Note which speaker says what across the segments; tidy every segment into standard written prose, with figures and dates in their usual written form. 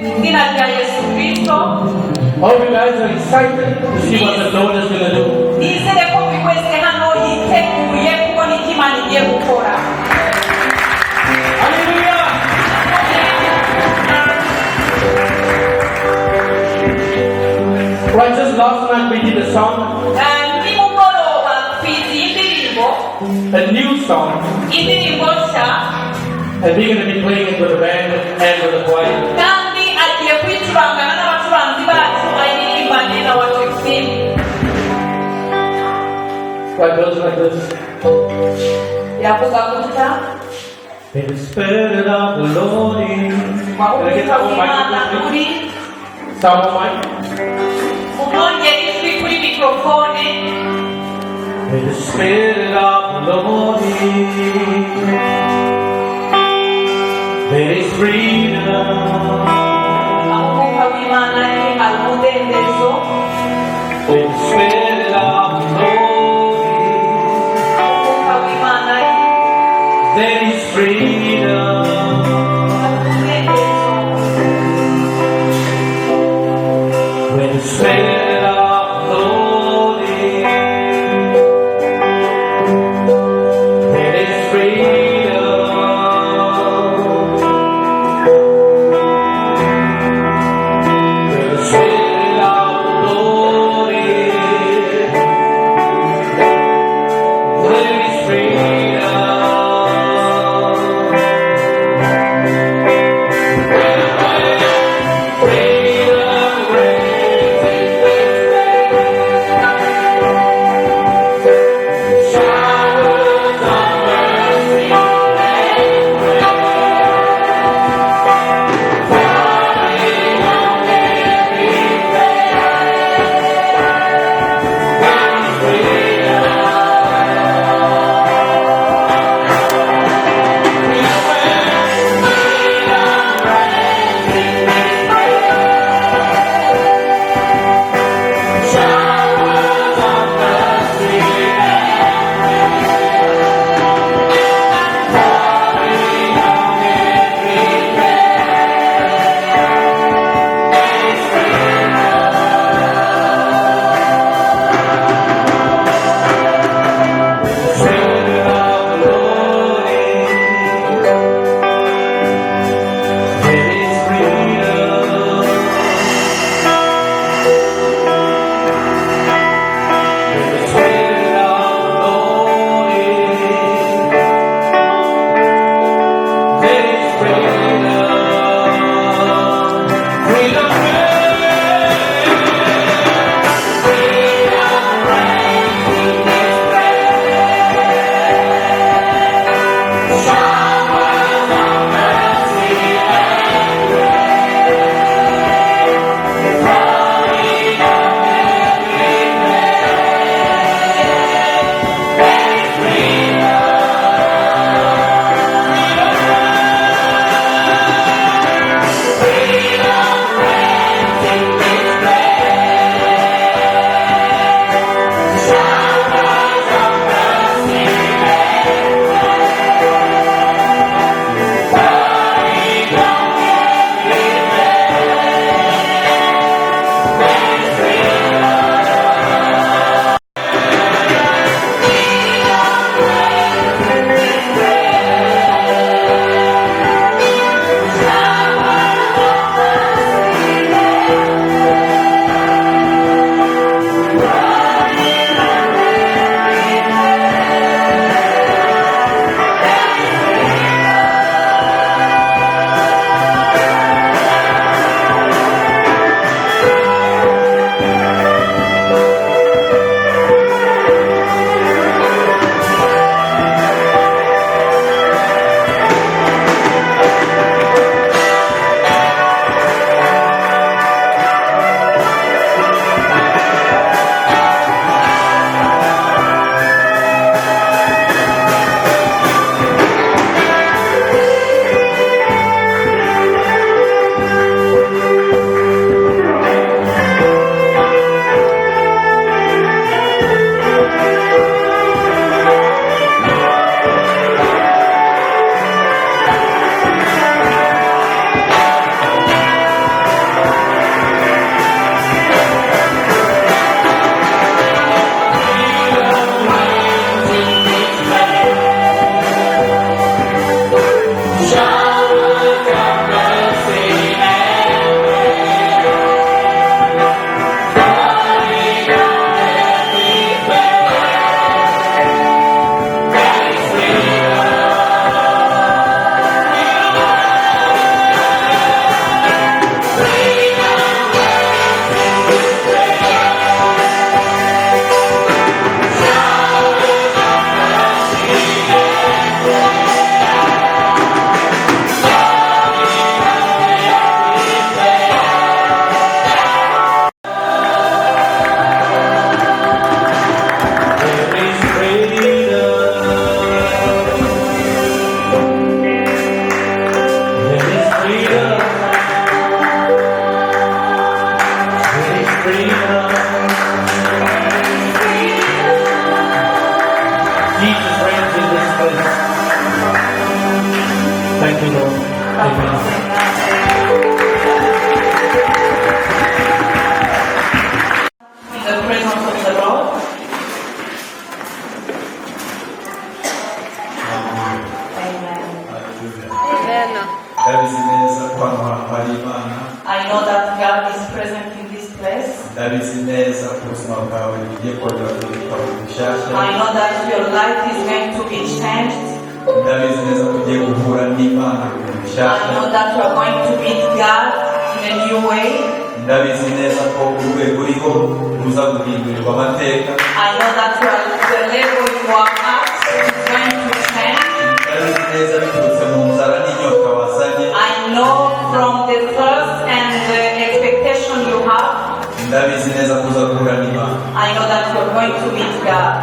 Speaker 1: izina rya Yesu Kristo.
Speaker 2: All you guys are excited to see what the Lord is going to do.
Speaker 1: Nizere ko buri wese hano yiteguye kubona icyo Imana igiye gukora.
Speaker 2: Hallelujah! Right, just last night we did a song,
Speaker 1: Nimugoroba twiziye indirimbo,
Speaker 2: a new song,
Speaker 1: indirimbo nshya,
Speaker 2: and we're going to be playing it with the band and with the choir.
Speaker 1: kandi agiye kuyicurangana n'abacuranzi bacu ayiririmbane na watwifini.
Speaker 2: Right, goes like this.
Speaker 1: Yavuga gutya,
Speaker 2: May the Spirit of the Lord in. Can I get
Speaker 1: wahumeka
Speaker 2: that one
Speaker 1: w'Imana
Speaker 2: mic?
Speaker 1: kuri,
Speaker 2: Sound mic.
Speaker 1: umwongere ijwi kuri mikrofone.
Speaker 2: May the Spirit of the Lord in. There is freedom.
Speaker 1: Umwuka w'Imana ni umudendezo.
Speaker 2: May the Spirit of the Lord in.
Speaker 1: Umwuka w'Imana ni
Speaker 2: There is freedom.
Speaker 1: umudendezo.
Speaker 2: When the Spirit of the Lord is, there is freedom. When the Spirit of
Speaker 3: neza ko hano hantu hari Imana.
Speaker 1: I know that God is present in this place.
Speaker 3: Ndabizi neza ko ubuzima bwawe bugiye kongera kubikora bishyashya.
Speaker 1: I know that your life is going to be changed.
Speaker 3: Ndabizi neza ko ugiye guhura n'Imana mu
Speaker 1: I
Speaker 3: bishyashya.
Speaker 1: know that you are going to meet God in a new way.
Speaker 3: Ndabizi neza ko urwego uriho ruza guhindurirwa amateka.
Speaker 1: I know that the level you are at is going to change.
Speaker 3: Ndabizi neza biturutse mu nzara n'inyota wazanye.
Speaker 1: I know from the thirst and the expectation you have.
Speaker 3: Ndabizi neza ko uza guhura n'Imana.
Speaker 1: I know that you are going to meet God.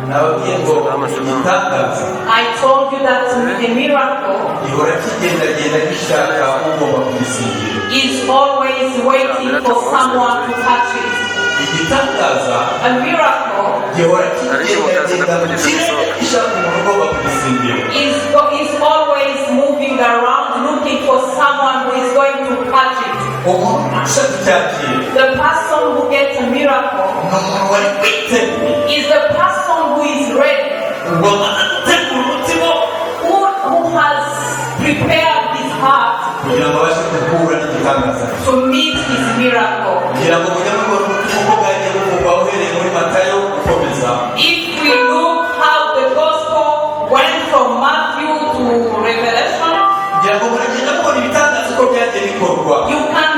Speaker 3: Nababwiye ngo igitangaza
Speaker 1: I told you that the miracle
Speaker 3: gihora kigendagenda gishaka ugomba kugisingira.
Speaker 1: is always waiting for someone to touch it.
Speaker 3: Igitangaza
Speaker 1: A miracle
Speaker 3: gihora kigendagenda mu kirere gishaka umuntu ugomba kugisingira.
Speaker 1: is always moving around looking for someone who is going to touch it.
Speaker 3: Umuntu ushaka icyakira
Speaker 1: The person who gets a miracle
Speaker 3: ni umuntu wari witeguye
Speaker 1: is the person who is ready,
Speaker 3: wamaze gutegura umutima
Speaker 1: who has prepared his heart
Speaker 3: kugira ngo abashe guhura n'igitangaza.
Speaker 1: to meet his miracle.
Speaker 3: kugira ngo mujye mubona ubutumwa uko bwagiye buvugwa uhereye muri Matayo gukomeza.
Speaker 1: If we look how the gospel went from Matthew to Revelation,
Speaker 3: kugira ngo muragenda mubona ibitangaza uko byagiye bikorwa.
Speaker 1: you can